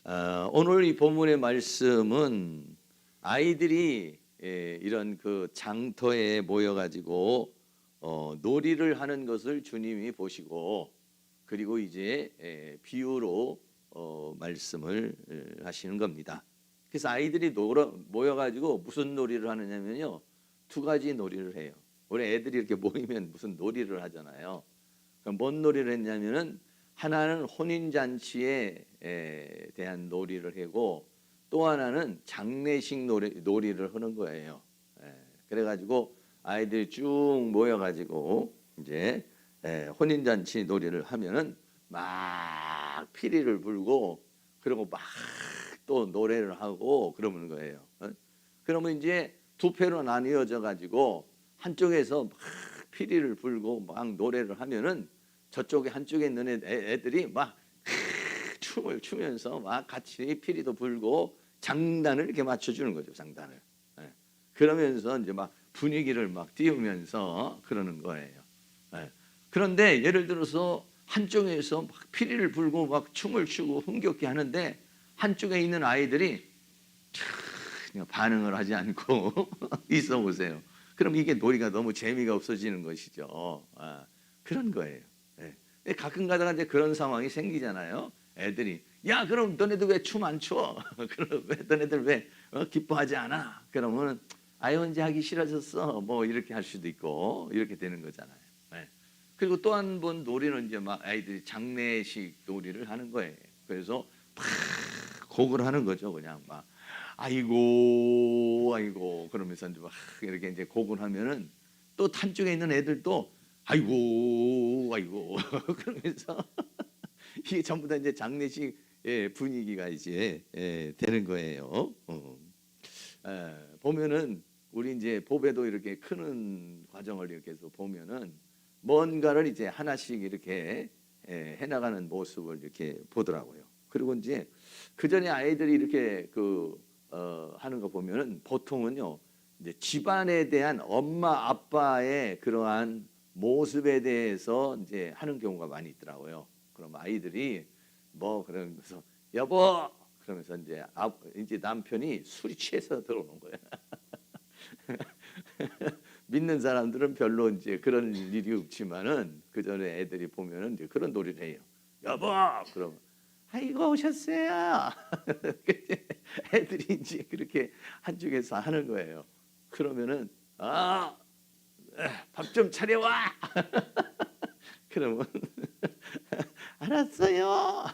오늘 이 본문의 말씀은 아이들이 이런 그 장터에 모여가지고 놀이를 하는 것을 주님이 보시고 그리고 이제 비유로 말씀을 하시는 겁니다. 그래서 아이들이 모여가지고 무슨 놀이를 하느냐면요, 두 가지 놀이를 해요. 우리 애들이 이렇게 모이면 무슨 놀이를 하잖아요. 그럼 뭔 놀이를 했냐면은 하나는 혼인잔치에 대한 놀이를 하고 또 하나는 장례식 놀이를 하는 거예요. 그래가지고 아이들이 쭉 모여가지고 이제 혼인잔치 놀이를 하면은 막 피리를 불고 그리고 막 또 노래를 하고 그러는 거예요. 그러면 이제 두 패로 나뉘어져 가지고 한쪽에서 막 피리를 불고 막 노래를 하면은 저쪽에 한쪽에 있는 애들이 막 춤을 추면서 막 같이 피리도 불고 장단을 이렇게 맞춰주는 거죠. 장단을. 그러면서 이제 막 분위기를 막 띄우면서 그러는 거예요. 그런데 예를 들어서 한쪽에서 막 피리를 불고 막 춤을 추고 흥겹게 하는데 한쪽에 있는 아이들이 그냥 반응을 하지 않고 있어 보세요. 그럼 이게 놀이가 너무 재미가 없어지는 것이죠. 그런 거예요. 가끔 가다가 이제 그런 상황이 생기잖아요. 애들이 야 그럼 너네들 왜 춤 안 춰? 그럼 왜 너네들 왜 기뻐하지 않아? 그러면 아유 이제 하기 싫어졌어. 뭐 이렇게 할 수도 있고 이렇게 되는 거잖아요. 그리고 또 한 번 놀이는 이제 막 아이들이 장례식 놀이를 하는 거예요. 그래서 막 곡을 하는 거죠. 그냥 막 아이고 아이고 그러면서 이제 막 이렇게 이제 곡을 하면은 또 한쪽에 있는 애들도 아이고 아이고 그러면서 이게 전부 다 이제 장례식 분위기가 이제 되는 거예요. 보면은 우리 이제 보배도 이렇게 크는 과정을 이렇게 해서 보면은 뭔가를 이제 하나씩 이렇게 해나가는 모습을 이렇게 보더라고요. 그리고 이제 그 전에 아이들이 이렇게 하는 거 보면은 보통은요 이제 집안에 대한 엄마 아빠의 그러한 모습에 대해서 이제 하는 경우가 많이 있더라고요. 그럼 아이들이 뭐 그러면서 여보 그러면서 이제 남편이 술이 취해서 들어오는 거예요. 믿는 사람들은 별로 이제 그런 일이 없지만은 그 전에 애들이 보면은 이제 그런 놀이를 해요. 여보, 그럼 아이고 오셨어요. 애들이 이제 그렇게 한쪽에서 하는 거예요. 그러면은 밥 좀 차려와. 그러면 알았어요.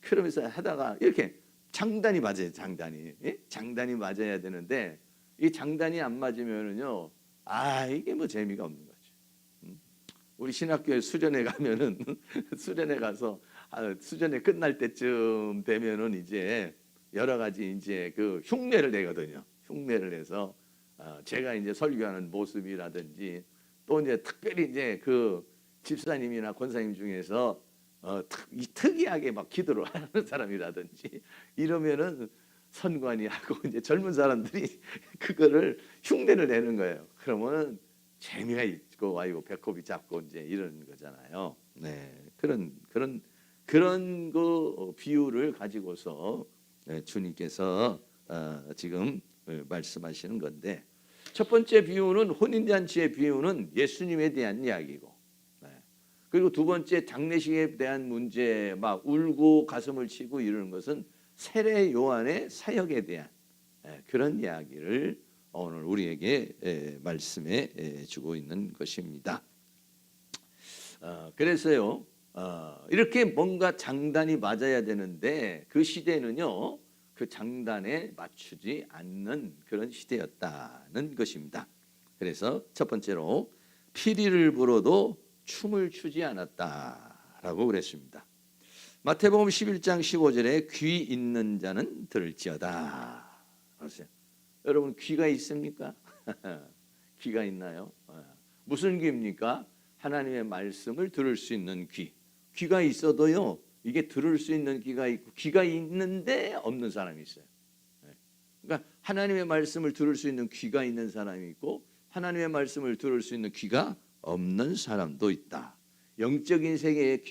그러면서 하다가 이렇게 장단이 맞아요. 장단이 장단이 맞아야 되는데 이 장단이 안 맞으면은요 이게 뭐 재미가 없는 거죠. 우리 신학교에 수련회 가면은 수련회 가서 수련회 끝날 때쯤 되면은 이제 여러 가지 이제 그 흉내를 내거든요. 흉내를 내서 제가 이제 설교하는 모습이라든지 또 이제 특별히 이제 그 집사님이나 권사님 중에서 특이하게 막 기도를 하는 사람이라든지 이러면은 선관위 하고 이제 젊은 사람들이 그거를 흉내를 내는 거예요. 그러면 재미가 있고 아이고 배꼽이 작고 이제 이런 거잖아요. 그런 그 비유를 가지고서 주님께서 지금 말씀하시는 건데 첫 번째 비유는 혼인잔치의 비유는 예수님에 대한 이야기고 그리고 두 번째 장례식에 대한 문제 막 울고 가슴을 치고 이러는 것은 세례 요한의 사역에 대한 그런 이야기를 오늘 우리에게 말씀해 주고 있는 것입니다. 그래서요 이렇게 뭔가 장단이 맞아야 되는데 그 시대는요 그 장단에 맞추지 않는 그런 시대였다는 것입니다. 그래서 첫 번째로 피리를 불어도 춤을 추지 않았다라고 그랬습니다. 마태복음 11장 15절에 귀 있는 자는 들을지어다. 그러세요. 여러분 귀가 있습니까? 귀가 있나요? 무슨 귀입니까? 하나님의 말씀을 들을 수 있는 귀. 귀가 있어도요 이게 들을 수 있는 귀가 있고 귀가 있는데 없는 사람이 있어요. 그러니까 하나님의 말씀을 들을 수 있는 귀가 있는 사람이 있고 하나님의 말씀을 들을 수 있는 귀가 없는 사람도 있다. 영적인 세계의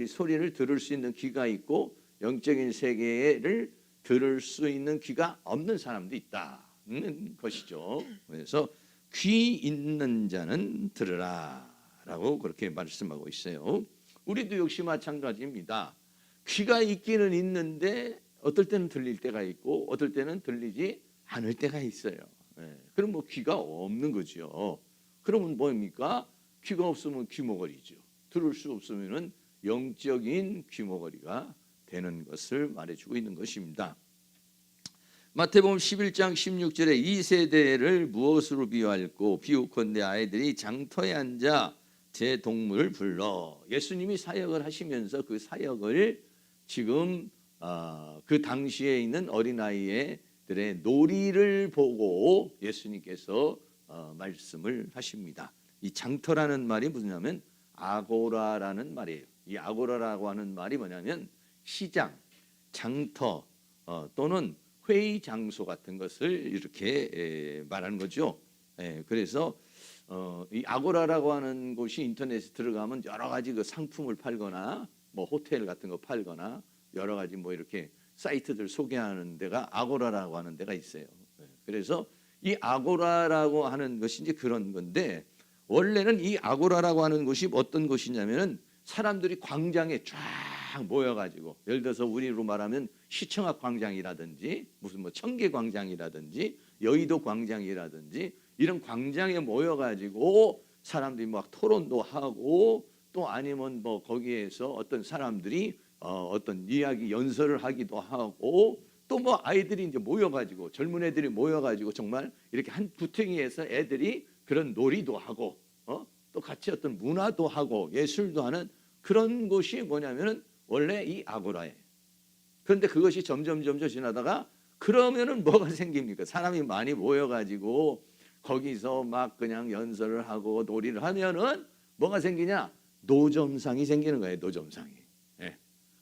소리를 들을 수 있는 귀가 있고 영적인 세계를 들을 수 있는 귀가 없는 사람도 있다는 것이죠. 그래서 귀 있는 자는 들으라라고 그렇게 말씀하고 있어요. 우리도 역시 마찬가지입니다. 귀가 있기는 있는데 어떨 때는 들릴 때가 있고 어떨 때는 들리지 않을 때가 있어요. 그럼 뭐 귀가 없는 거죠. 그러면 뭡니까? 귀가 없으면 귀머거리죠. 들을 수 없으면은 영적인 귀머거리가 되는 것을 말해주고 있는 것입니다. 마태복음 11장 16절에 이 세대를 무엇으로 비유할꼬 비유컨대 아이들이 장터에 앉아 제 동물을 불러. 예수님이 사역을 하시면서 그 사역을 지금 그 당시에 있는 어린아이들의 놀이를 보고 예수님께서 말씀을 하십니다. 이 장터라는 말이 무엇이냐면 아고라라는 말이에요. 이 아고라라고 하는 말이 뭐냐면 시장, 장터 또는 회의 장소 같은 것을 이렇게 말하는 거죠. 그래서 이 아고라라고 하는 곳이 인터넷에 들어가면 여러 가지 그 상품을 팔거나 뭐 호텔 같은 거 팔거나 여러 가지 뭐 이렇게 사이트들 소개하는 데가 아고라라고 하는 데가 있어요. 그래서 이 아고라라고 하는 것이 이제 그런 건데 원래는 이 아고라라고 하는 곳이 어떤 곳이냐면은 사람들이 광장에 쫙 모여가지고 예를 들어서 우리로 말하면 시청학 광장이라든지 무슨 뭐 청계 광장이라든지 여의도 광장이라든지 이런 광장에 모여가지고 사람들이 막 토론도 하고 또 아니면 뭐 거기에서 어떤 사람들이 어떤 이야기 연설을 하기도 하고 또 뭐 아이들이 이제 모여가지고 젊은 애들이 모여가지고 정말 이렇게 한 구탱이에서 애들이 그런 놀이도 하고 또 같이 어떤 문화도 하고 예술도 하는 그런 곳이 뭐냐면은 원래 이 아고라예요. 그런데 그것이 점점 지나다가 그러면은 뭐가 생깁니까? 사람이 많이 모여가지고 거기서 막 그냥 연설을 하고 놀이를 하면은 뭐가 생기냐? 노점상이 생기는 거예요. 노점상이.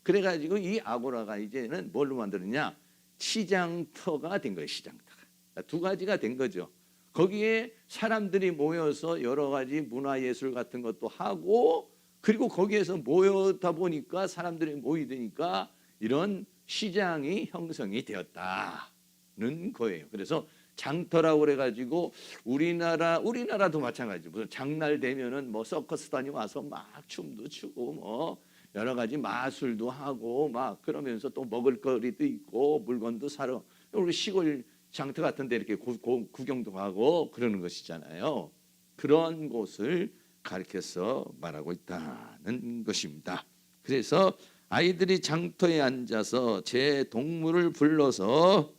그래가지고 이 아고라가 이제는 뭘로 만들었냐? 시장터가 된 거예요. 시장터가. 두 가지가 된 거죠. 거기에 사람들이 모여서 여러 가지 문화예술 같은 것도 하고 그리고 거기에서 모여다 보니까 사람들이 모이니까 이런 시장이 형성이 되었다는 거예요. 그래서 장터라고 그래가지고 우리나라도 마찬가지. 무슨 장날 되면은 뭐 서커스단이 와서 막 춤도 추고 뭐 여러 가지 마술도 하고 막 그러면서 또 먹을거리도 있고 물건도 사러 우리 시골 장터 같은데 이렇게 구경도 하고 그러는 것이잖아요. 그런 곳을 가리켜서 말하고 있다는 것입니다. 그래서 아이들이 장터에 앉아서 제 동물을 불러서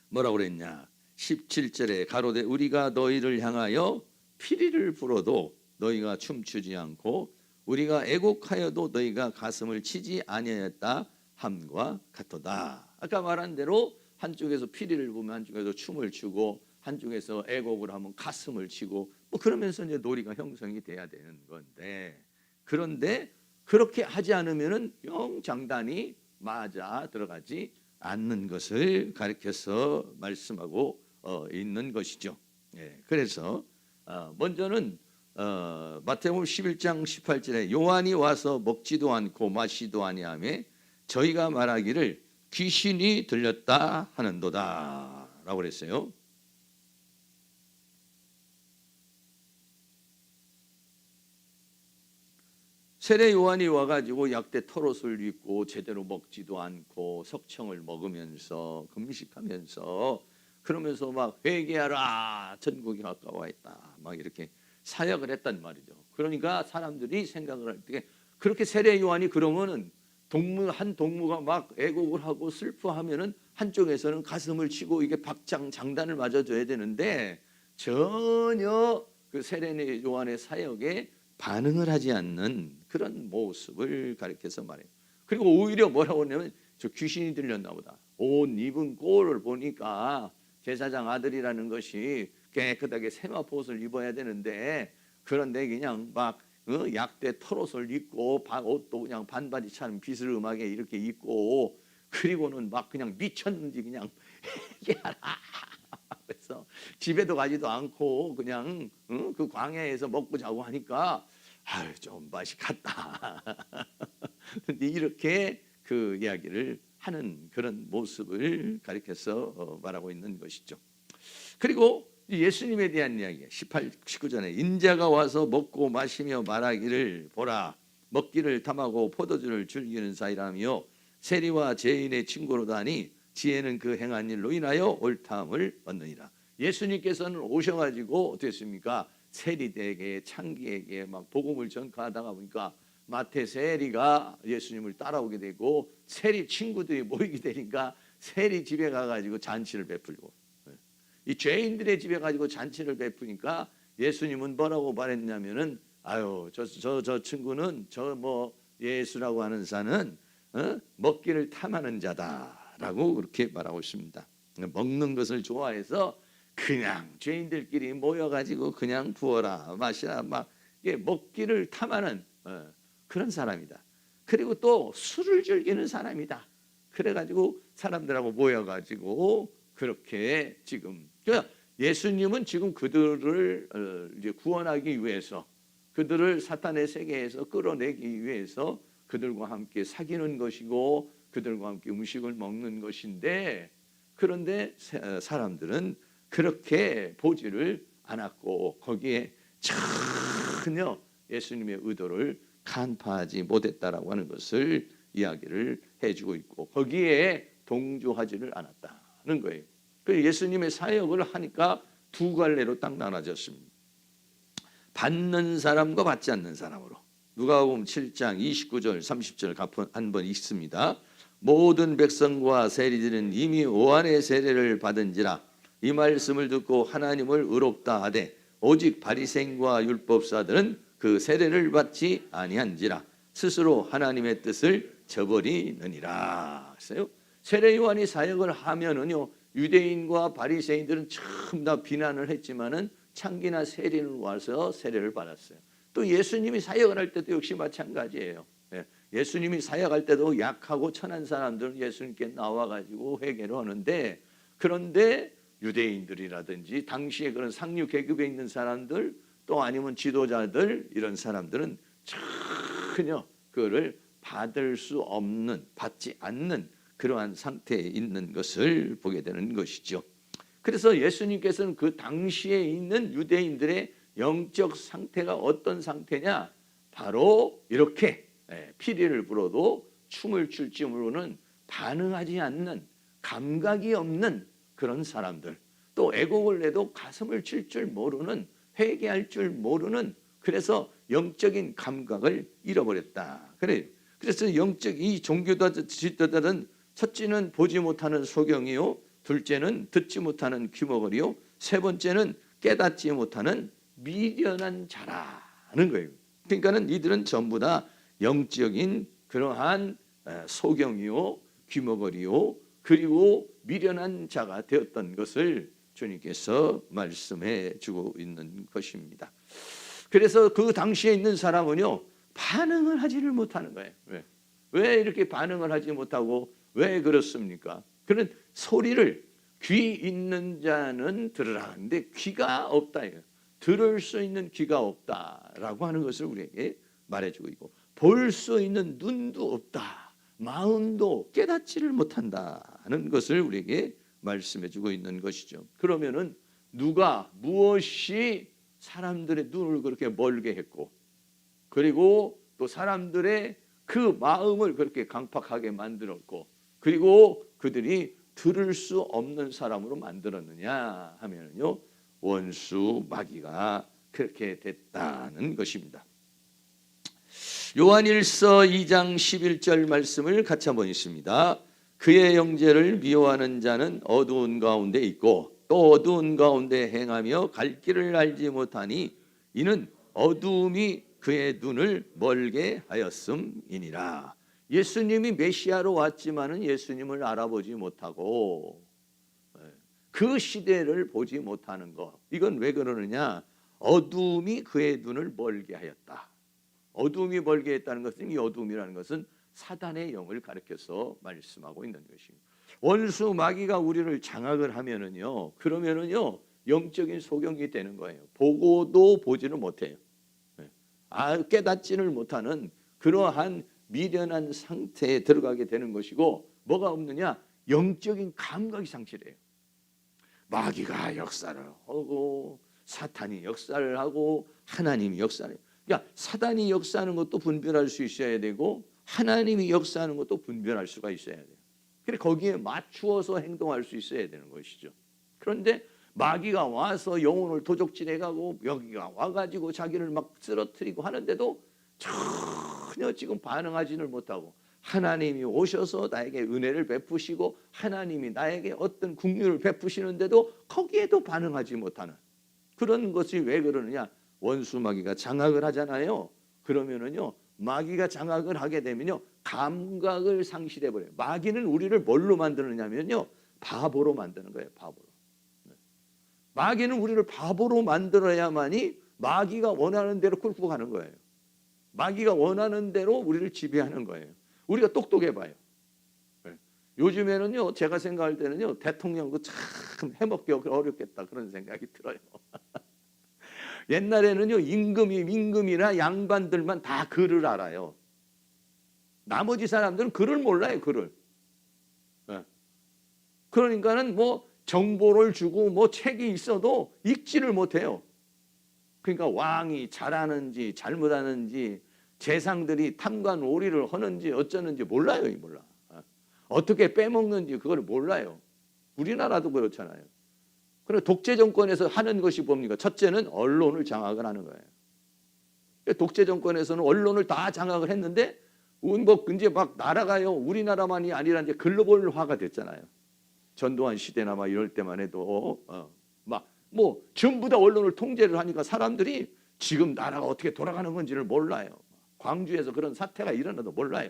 뭐라고 그랬냐? 17절에 가로되 우리가 너희를 향하여 피리를 불어도 너희가 춤추지 않고 우리가 애곡하여도 너희가 가슴을 치지 아니하였다 함과 같도다. 아까 말한 대로 한쪽에서 피리를 보면 한쪽에서 춤을 추고 한쪽에서 애곡을 하면 가슴을 치고 뭐 그러면서 이제 놀이가 형성이 돼야 되는 건데 그런데 그렇게 하지 않으면은 영 장단이 맞아 들어가지 않는 것을 가리켜서 말씀하고 있는 것이죠. 그래서 먼저는 마태복음 11장 18절에 요한이 와서 먹지도 않고 마시도 아니하며 저희가 말하기를 귀신이 들렸다 하는도다 라고 그랬어요. 세례 요한이 와가지고 약대 털옷을 입고 제대로 먹지도 않고 석청을 먹으면서 금식하면서 그러면서 막 회개하라 천국이 가까워 있다 막 이렇게 사역을 했단 말이죠. 그러니까 사람들이 생각을 할 때 그렇게 세례 요한이 그러면은 한 동무가 막 애곡을 하고 슬퍼하면은 한쪽에서는 가슴을 치고 이게 박장 장단을 맞아줘야 되는데 전혀 그 세례 요한의 사역에 반응을 하지 않는 그런 모습을 가리켜서 말해요. 그리고 오히려 뭐라고 하냐면 저 귀신이 들렸나 보다. 옷 입은 꼴을 보니까 제사장 아들이라는 것이 깨끗하게 세마포옷을 입어야 되는데 그런데 그냥 막 약대 털옷을 입고 옷도 그냥 반바지처럼 비스름하게 이렇게 입고 그리고는 막 그냥 미쳤는지 그냥 얘기하라. 그래서 집에도 가지도 않고 그냥 그 광야에서 먹고 자고 하니까 아유, 좀 맛이 갔다. 근데 이렇게 그 이야기를 하는 그런 모습을 가리켜서 말하고 있는 것이죠. 그리고 예수님에 대한 이야기 18, 19절에 인자가 와서 먹고 마시며 말하기를 보라 먹기를 탐하고 포도주를 즐기는 사이라며 세리와 죄인의 친구로다니 지혜는 그 행한 일로 인하여 옳다함을 얻느니라. 예수님께서는 오셔가지고 어땠습니까? 세리들에게 창기에게 막 복음을 전가하다가 보니까 마태 세리가 예수님을 따라오게 되고 세리 친구들이 모이게 되니까 세리 집에 가가지고 잔치를 베풀고 이 죄인들의 집에 가지고 잔치를 베푸니까 예수님은 뭐라고 말했냐면은 아유 저 친구는 저 뭐 예수라고 하는 자는 먹기를 탐하는 자다라고 그렇게 말하고 있습니다. 먹는 것을 좋아해서 그냥 죄인들끼리 모여가지고 그냥 부어라 마시라 막 먹기를 탐하는 그런 사람이다. 그리고 또 술을 즐기는 사람이다. 그래가지고 사람들하고 모여가지고 그렇게 지금 예수님은 지금 그들을 이제 구원하기 위해서 그들을 사탄의 세계에서 끌어내기 위해서 그들과 함께 사귀는 것이고 그들과 함께 음식을 먹는 것인데 그런데 사람들은 그렇게 보지를 않았고 거기에 전혀 예수님의 의도를 간파하지 못했다라고 하는 것을 이야기를 해주고 있고 거기에 동조하지를 않았다는 거예요. 그래서 예수님의 사역을 하니까 두 갈래로 딱 나눠졌습니다. 받는 사람과 받지 않는 사람으로. 누가복음 7장 29절 30절 한번 읽습니다. 모든 백성과 세리들은 이미 요한의 세례를 받은지라 이 말씀을 듣고 하나님을 의롭다 하되 오직 바리새인과 율법사들은 그 세례를 받지 아니한지라 스스로 하나님의 뜻을 저버리느니라. 그래서 세례 요한이 사역을 하면은요 유대인과 바리새인들은 전부 다 비난을 했지만은 창기나 세리는 와서 세례를 받았어요. 또 예수님이 사역을 할 때도 역시 마찬가지예요. 예수님이 사역할 때도 약하고 천한 사람들은 예수님께 나와가지고 회개를 하는데 그런데 유대인들이라든지 당시에 그런 상류 계급에 있는 사람들 또 아니면 지도자들 이런 사람들은 전혀 그거를 받을 수 없는 받지 않는 그러한 상태에 있는 것을 보게 되는 것이죠. 그래서 예수님께서는 그 당시에 있는 유대인들의 영적 상태가 어떤 상태냐 바로 이렇게 피리를 불어도 춤을 출지 모르는 반응하지 않는 감각이 없는 그런 사람들 또 애곡을 내도 가슴을 칠 줄 모르는 회개할 줄 모르는 그래서 영적인 감각을 잃어버렸다. 그래요. 그래서 영적 이 종교지도자들은 첫째는 보지 못하는 소경이요 둘째는 듣지 못하는 귀머거리요 세 번째는 깨닫지 못하는 미련한 자라는 거예요. 그러니까는 이들은 전부 다 영적인 그러한 소경이요 귀머거리요 그리고 미련한 자가 되었던 것을 주님께서 말씀해 주고 있는 것입니다. 그래서 그 당시에 있는 사람은요 반응을 하지를 못하는 거예요. 왜 이렇게 반응을 하지 못하고 왜 그렇습니까? 그런 소리를 귀 있는 자는 들으라 하는데 귀가 없다. 들을 수 있는 귀가 없다라고 하는 것을 우리에게 말해주고 있고 볼 수 있는 눈도 없다. 마음도 깨닫지를 못한다는 것을 우리에게 말씀해주고 있는 것이죠. 그러면은 누가 무엇이 사람들의 눈을 그렇게 멀게 했고 그리고 또 사람들의 그 마음을 그렇게 강팍하게 만들었고 그리고 그들이 들을 수 없는 사람으로 만들었느냐 하면요 원수 마귀가 그렇게 됐다는 것입니다. 요한일서 2장 11절 말씀을 같이 한번 읽습니다. 그의 형제를 미워하는 자는 어두운 가운데 있고 또 어두운 가운데 행하며 갈 길을 알지 못하니 이는 어두움이 그의 눈을 멀게 하였음이니라. 예수님이 메시아로 왔지만은 예수님을 알아보지 못하고 그 시대를 보지 못하는 것. 이건 왜 그러느냐? 어두움이 그의 눈을 멀게 하였다. 어두움이 멀게 했다는 것은 이 어두움이라는 것은 사단의 영을 가리켜서 말씀하고 있는 것입니다. 원수 마귀가 우리를 장악을 하면은요, 그러면은요 영적인 소경이 되는 거예요. 보고도 보지를 못해요. 깨닫지를 못하는 그러한 미련한 상태에 들어가게 되는 것이고, 뭐가 없느냐? 영적인 감각이 상실해요. 마귀가 역사를 하고 사탄이 역사를 하고 하나님이 역사를 해요. 그러니까 사단이 역사하는 것도 분별할 수 있어야 되고 하나님이 역사하는 것도 분별할 수가 있어야 돼요. 그래 거기에 맞추어서 행동할 수 있어야 되는 것이죠. 그런데 마귀가 와서 영혼을 도적질해가고 여기가 와가지고 자기를 막 쓰러뜨리고 하는데도 전혀 지금 반응하지를 못하고, 하나님이 오셔서 나에게 은혜를 베푸시고 하나님이 나에게 어떤 긍휼을 베푸시는데도 거기에도 반응하지 못하는 그런 것이 왜 그러느냐? 원수 마귀가 장악을 하잖아요. 그러면은요, 마귀가 장악을 하게 되면요, 감각을 상실해 버려요. 마귀는 우리를 뭘로 만드느냐면요, 바보로 만드는 거예요. 바보로. 마귀는 우리를 바보로 만들어야만이 마귀가 원하는 대로 끌고 가는 거예요. 마귀가 원하는 대로 우리를 지배하는 거예요. 우리가 똑똑해 봐요. 요즘에는요, 제가 생각할 때는요, 대통령도 참 해먹기 어렵겠다 그런 생각이 들어요. 옛날에는요, 임금이나 양반들만 다 글을 알아요. 나머지 사람들은 글을 몰라요, 글을. 그러니까는 뭐 정보를 주고 뭐 책이 있어도 읽지를 못해요. 그러니까 왕이 잘하는지 잘못하는지, 재상들이 탐관오리를 하는지 어쩌는지 몰라요. 몰라. 어떻게 빼먹는지 그걸 몰라요. 우리나라도 그렇잖아요. 그리고 독재 정권에서 하는 것이 뭡니까? 첫째는 언론을 장악을 하는 거예요. 독재 정권에서는 언론을 다 장악을 했는데 뭐 이제 막 나라가요, 우리나라만이 아니라 이제 글로벌화가 됐잖아요. 전두환 시대나 막 이럴 때만 해도 막 뭐 전부 다 언론을 통제를 하니까 사람들이 지금 나라가 어떻게 돌아가는 건지를 몰라요. 광주에서 그런 사태가 일어나도 몰라요.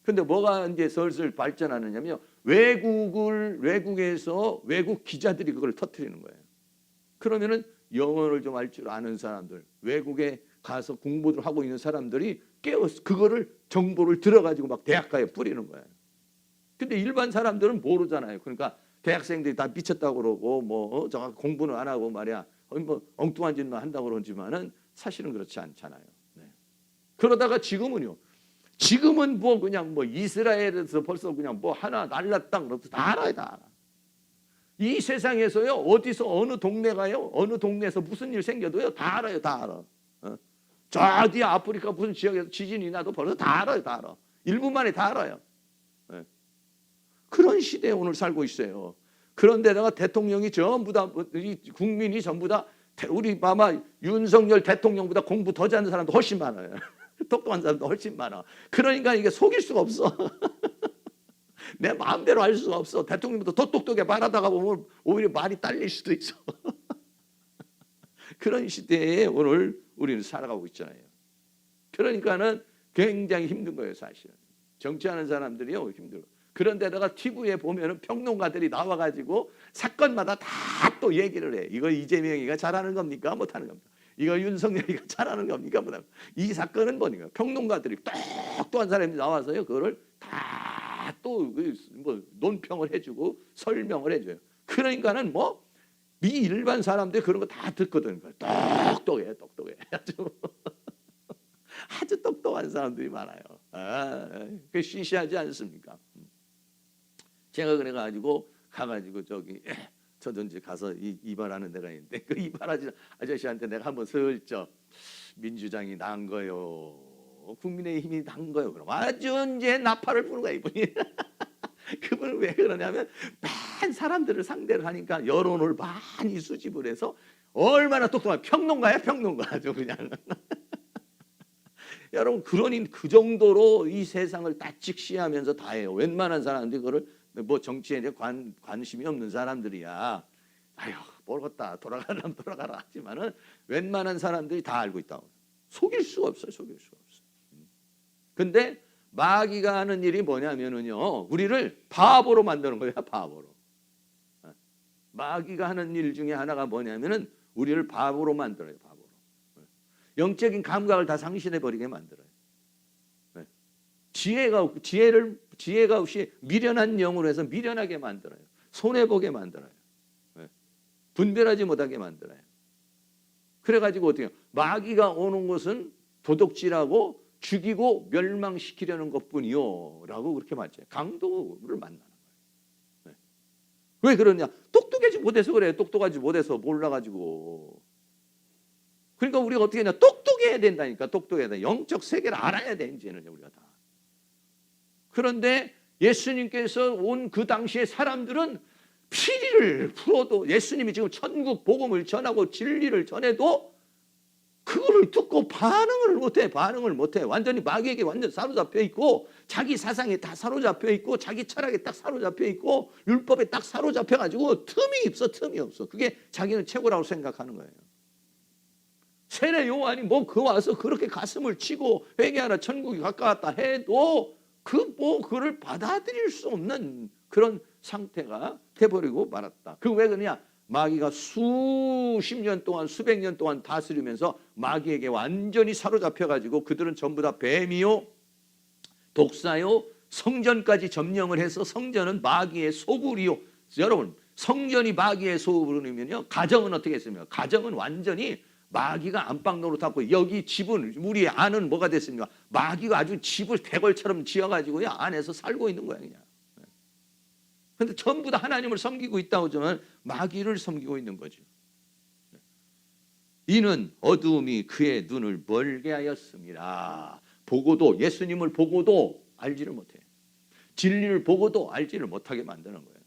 근데 뭐가 이제 슬슬 발전하느냐면요, 외국에서 외국 기자들이 그걸 터뜨리는 거예요. 그러면은 영어를 좀 알 줄 아는 사람들, 외국에 가서 공부를 하고 있는 사람들이 깨어서 그거를 정보를 들어가지고 막 대학가에 뿌리는 거예요. 근데 일반 사람들은 모르잖아요. 그러니까 대학생들이 다 미쳤다고 그러고 뭐 저 공부는 안 하고 말이야, 뭐 엉뚱한 짓만 한다고 그러지만은 사실은 그렇지 않잖아요. 네. 그러다가 지금은 뭐 그냥 뭐 이스라엘에서 벌써 그냥 뭐 하나 날랐다 그래도 다 알아요, 다 알아. 이 세상에서요, 어디서 어느 동네 가요, 어느 동네에서 무슨 일 생겨도요 다 알아요, 다 알아. 저 뒤에 아프리카 무슨 지역에서 지진이 나도 벌써 다 알아요, 다 알아. 1분 만에 다 알아요. 네. 그런 시대에 오늘 살고 있어요. 그런데다가 대통령이 전부 다, 국민이 전부 다 우리 아마 윤석열 대통령보다 공부 더 잘하는 사람도 훨씬 많아요. 똑똑한 사람도 훨씬 많아. 그러니까 이게 속일 수가 없어. 내 마음대로 할 수가 없어. 대통령보다 더 똑똑해 말하다가 보면 오히려 말이 딸릴 수도 있어. 그런 시대에 오늘 우리는 살아가고 있잖아요. 그러니까는 굉장히 힘든 거예요, 사실은. 정치하는 사람들이요, 힘들어. 그런데다가 TV에 보면은 평론가들이 나와가지고 사건마다 다 또 얘기를 해. 이거 이재명이가 잘하는 겁니까? 못하는 겁니까? 이거 윤석열이가 잘하는 겁니까? 못하는 겁니까? 이 사건은 뭐니까? 평론가들이 똑똑한 사람이 나와서요, 그거를 다 또 뭐 논평을 해주고 설명을 해줘요. 그러니까는 뭐 미 일반 사람들이 그런 거 다 듣거든. 똑똑해. 아주 똑똑한 사람들이 많아요. 그 시시하지 않습니까? 제가 그래가지고 가가지고 저도 이제 가서 이발하는 데가 있는데 그 이발하는 아저씨한테 내가 한번 슬쩍 민주당이 난 거요, 국민의힘이 난 거요. 그럼 아주 이제 나팔을 부는 거야, 이분이. 그분은 왜 그러냐면 맨 사람들을 상대를 하니까 여론을 많이 수집을 해서 얼마나 똑똑한 평론가야, 평론가 아주 그냥. 여러분, 그러니 그 정도로 이 세상을 다 직시하면서 다 해요. 웬만한 사람들이 그거를 뭐 정치에 관심이 없는 사람들이야, 아휴 모르겠다, 돌아가라면 돌아가라 하지만은 웬만한 사람들이 다 알고 있다고. 속일 수가 없어요, 속일 수가 없어요. 근데 마귀가 하는 일이 뭐냐면은요, 우리를 바보로 만드는 거예요, 바보로. 마귀가 하는 일 중에 하나가 뭐냐면은 우리를 바보로 만들어요, 바보로. 영적인 감각을 다 상실해 버리게 만들어요. 지혜가 없이 미련한 영으로 해서 미련하게 만들어요. 손해 보게 만들어요. 분별하지 못하게 만들어요. 그래가지고 어떻게 해요? 마귀가 오는 것은 도둑질하고 죽이고 멸망시키려는 것뿐이요 라고 그렇게 말했잖아요. 강도를 만나는 거예요. 네. 왜 그러냐? 똑똑하지 못해서 그래. 똑똑하지 못해서 몰라가지고. 그러니까 우리가 어떻게 하냐? 똑똑해야 된다니까. 똑똑해야 돼. 영적 세계를 알아야 돼. 이제는 우리가 다. 그런데 예수님께서 온 그 당시에 사람들은 피리를 풀어도, 예수님이 지금 천국 복음을 전하고 진리를 전해도 그거를 듣고 반응을 못해. 완전히 마귀에게 완전 사로잡혀 있고, 자기 사상에 다 사로잡혀 있고, 자기 철학에 딱 사로잡혀 있고, 율법에 딱 사로잡혀 가지고 틈이 없어. 그게 자기는 최고라고 생각하는 거예요. 세례 요한이 뭐 그 와서 그렇게 가슴을 치고 회개하라 천국이 가까웠다 해도 그거를 받아들일 수 없는 그런 상태가 돼버리고 말았다. 그 왜 그러냐? 마귀가 수십 년 동안, 수백 년 동안 다스리면서 마귀에게 완전히 사로잡혀가지고 그들은 전부 다 뱀이요, 독사요, 성전까지 점령을 해서 성전은 마귀의 소굴이요. 여러분, 성전이 마귀의 소굴이면요, 가정은 어떻게 했습니까? 가정은 완전히 마귀가 안방 노릇하고, 여기 집은 우리 안은 뭐가 됐습니까? 마귀가 아주 집을 대궐처럼 지어가지고요 안에서 살고 있는 거야 그냥. 그런데 전부 다 하나님을 섬기고 있다고 하지만 마귀를 섬기고 있는 거죠. 이는 어두움이 그의 눈을 멀게 하였습니다. 보고도, 예수님을 보고도 알지를 못해. 진리를 보고도 알지를 못하게 만드는 거예요.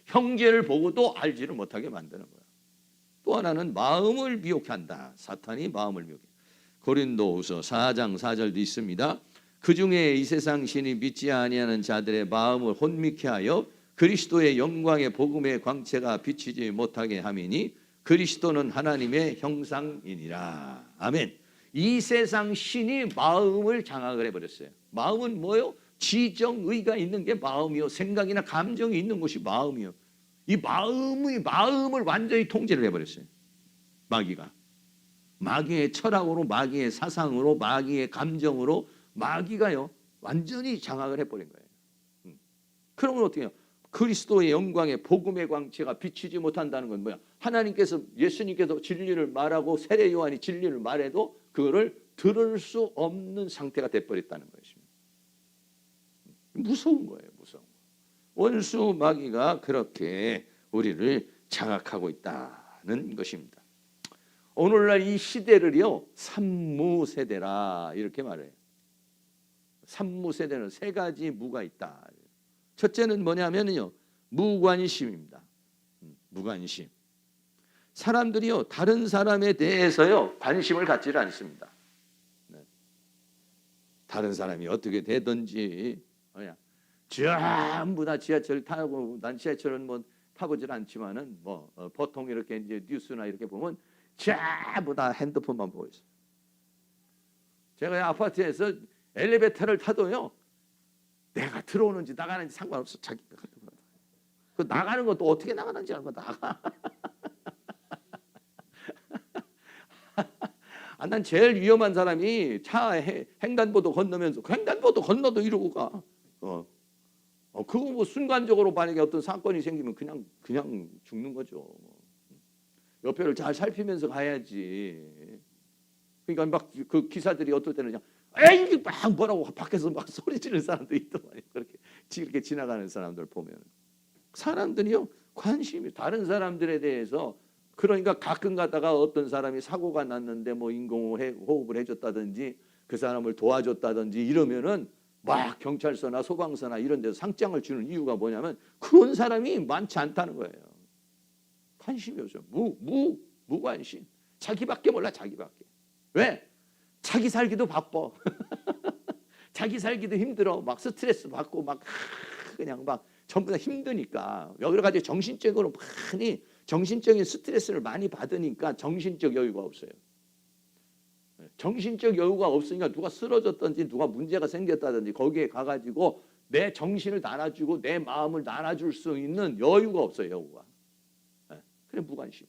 형제를 보고도 알지를 못하게 만드는 거예요. 또 하나는 마음을 미혹해 한다. 사탄이 마음을 미혹해. 고린도후서 4장 4절도 있습니다. 그중에 이 세상 신이 믿지 아니하는 자들의 마음을 혼미케 하여 그리스도의 영광의 복음의 광채가 비치지 못하게 함이니 그리스도는 하나님의 형상이니라. 아멘. 이 세상 신이 마음을 장악을 해버렸어요. 마음은 뭐요? 지정의가 있는 게 마음이요. 생각이나 감정이 있는 것이 마음이요. 이 마음을 완전히 통제를 해버렸어요. 마귀가. 마귀의 철학으로, 마귀의 사상으로, 마귀의 감정으로 마귀가요 완전히 장악을 해버린 거예요. 그러면 어떻게 해요? 그리스도의 영광의 복음의 광채가 비치지 못한다는 건 뭐야? 하나님께서, 예수님께서 진리를 말하고 세례 요한이 진리를 말해도 그거를 들을 수 없는 상태가 돼버렸다는 것입니다. 무서운 거예요. 무서운 거. 원수 마귀가 그렇게 우리를 장악하고 있다는 것입니다. 오늘날 이 시대를요 산무세대라 이렇게 말해요. 산무세대는 세 가지 무가 있다. 첫째는 뭐냐면요 무관심입니다. 무관심. 사람들이요 다른 사람에 대해서요 관심을 갖지를 않습니다. 다른 사람이 어떻게 되든지 그냥 전부 다 지하철 타고, 난 지하철은 뭐 타보질 않지만은 뭐 보통 이렇게 이제 뉴스나 이렇게 보면 전부 다 핸드폰만 보고 있어요. 제가 아파트에서 엘리베이터를 타도요 내가 들어오는지 나가는지 상관없어. 자기가 그 나가는 것도 어떻게 나가는지 알고 나가. 난 제일 위험한 사람이 차 횡단보도 건너면서 횡단보도 건너도 이러고 가. 그거 뭐 순간적으로 만약에 어떤 사건이 생기면 그냥 죽는 거죠. 옆에를 잘 살피면서 가야지. 그러니까 막 그 기사들이 어떨 때는 그냥 에이 막 뭐라고 밖에서 막 소리 지르는 사람도 있더만. 그렇게 이렇게 지나가는 사람들 보면 사람들이요 관심이 다른 사람들에 대해서, 그러니까 가끔 가다가 어떤 사람이 사고가 났는데 뭐 인공호흡을 해줬다든지 그 사람을 도와줬다든지 이러면은 막 경찰서나 소방서나 이런 데서 상장을 주는 이유가 뭐냐면 그런 사람이 많지 않다는 거예요. 관심이 없어요. 무관심. 자기밖에 몰라. 자기밖에. 왜? 자기 살기도 바빠. 자기 살기도 힘들어. 막 스트레스 받고 막 그냥 막 전부 다 힘드니까 여러 가지 정신적으로 많이 정신적인 스트레스를 많이 받으니까 정신적 여유가 없어요. 정신적 여유가 없으니까 누가 쓰러졌든지 누가 문제가 생겼다든지 거기에 가가지고 내 정신을 달아주고 내 마음을 달아줄 수 있는 여유가 없어요. 여유가. 그래 무관심.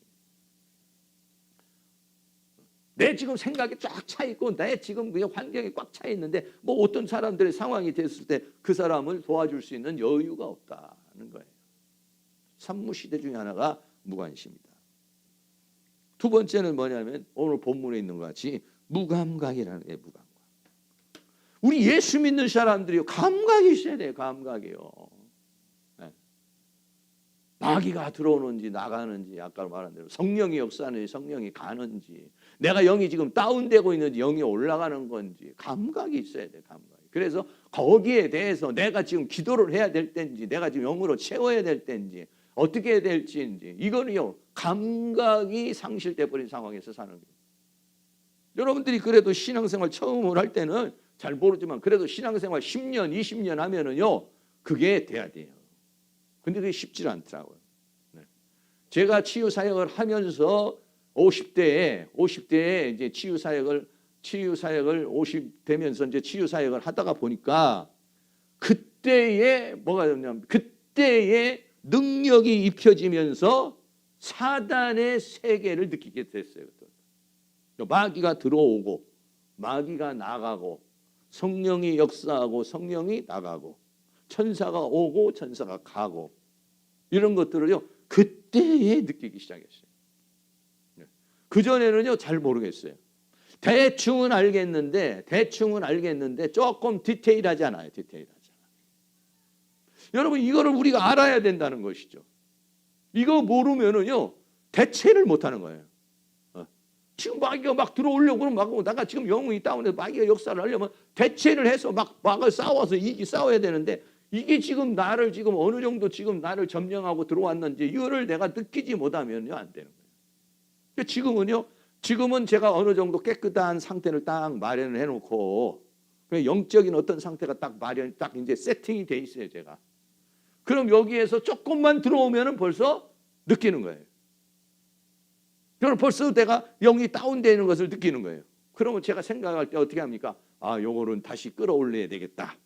내 지금 생각이 쫙 차 있고 내 지금 그냥 환경이 꽉 차 있는데 뭐 어떤 사람들의 상황이 됐을 때 그 사람을 도와줄 수 있는 여유가 없다는 거예요. 산무시대 중에 하나가 무관심이다. 두 번째는 뭐냐면 오늘 본문에 있는 것 같이 무감각이라는 게 무감각. 우리 예수 믿는 사람들이 감각이 있어야 돼요. 감각이요. 네. 마귀가 들어오는지 나가는지 아까 말한 대로 성령이 역사하는지 성령이 가는지 내가 영이 지금 다운되고 있는지 영이 올라가는 건지 감각이 있어야 돼요. 감각이. 그래서 거기에 대해서 내가 지금 기도를 해야 될 때인지 내가 지금 영으로 채워야 될 때인지 어떻게 해야 될지인지 이거는요. 감각이 상실돼 버린 상황에서 사는 거예요. 여러분들이 그래도 신앙생활 처음으로 할 때는 잘 모르지만 그래도 신앙생활 10년, 20년 하면은요. 그게 돼야 돼요. 근데 그게 쉽지 않더라고요. 네. 제가 치유 사역을 하면서 50대에 이제 치유 사역을 50 되면서 이제 치유 사역을 하다가 보니까 그때에 뭐가 되냐면 그때에 능력이 입혀지면서 사단의 세계를 느끼게 됐어요. 마귀가 들어오고 마귀가 나가고 성령이 역사하고 성령이 나가고 천사가 오고 천사가 가고 이런 것들을요 그때에 느끼기 시작했어요. 그전에는요 잘 모르겠어요. 대충은 알겠는데 조금 디테일하지 않아요. 여러분 이거를 우리가 알아야 된다는 것이죠. 이거 모르면은요 대체를 못하는 거예요. 지금 마귀가 막 들어오려고 그러면 막 내가 지금 영웅이 다운해서 마귀가 역사를 하려면 대체를 해서 막을 싸워서 싸워야 되는데 이게 지금 나를 지금 어느 정도 지금 나를 점령하고 들어왔는지 이거를 내가 느끼지 못하면요 안 되는 거예요. 지금은 제가 어느 정도 깨끗한 상태를 딱 마련을 해놓고 영적인 어떤 상태가 딱 이제 세팅이 돼 있어요 제가. 그럼 여기에서 조금만 들어오면은 벌써 느끼는 거예요. 그럼 벌써 내가 영이 다운되는 것을 느끼는 거예요. 그러면 제가 생각할 때 어떻게 합니까? 요거는 다시 끌어올려야 되겠다.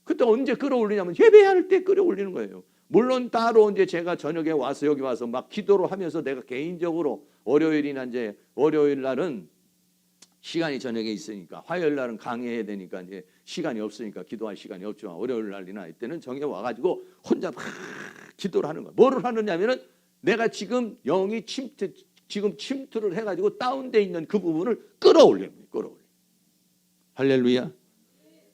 그때 언제 끌어올리냐면 예배할 때 끌어올리는 거예요. 물론 따로 이제 제가 저녁에 와서 여기 와서 막 기도를 하면서 내가 개인적으로 월요일 날은 시간이 저녁에 있으니까 화요일 날은 강의해야 되니까 이제 시간이 없으니까 기도할 시간이 없지만 월요일 날이나 이때는 정해 와가지고 혼자 막 기도를 하는 거예요. 뭐를 하느냐면은 내가 지금 영이 침투를 해가지고 다운돼 있는 그 부분을 끌어올려. 할렐루야.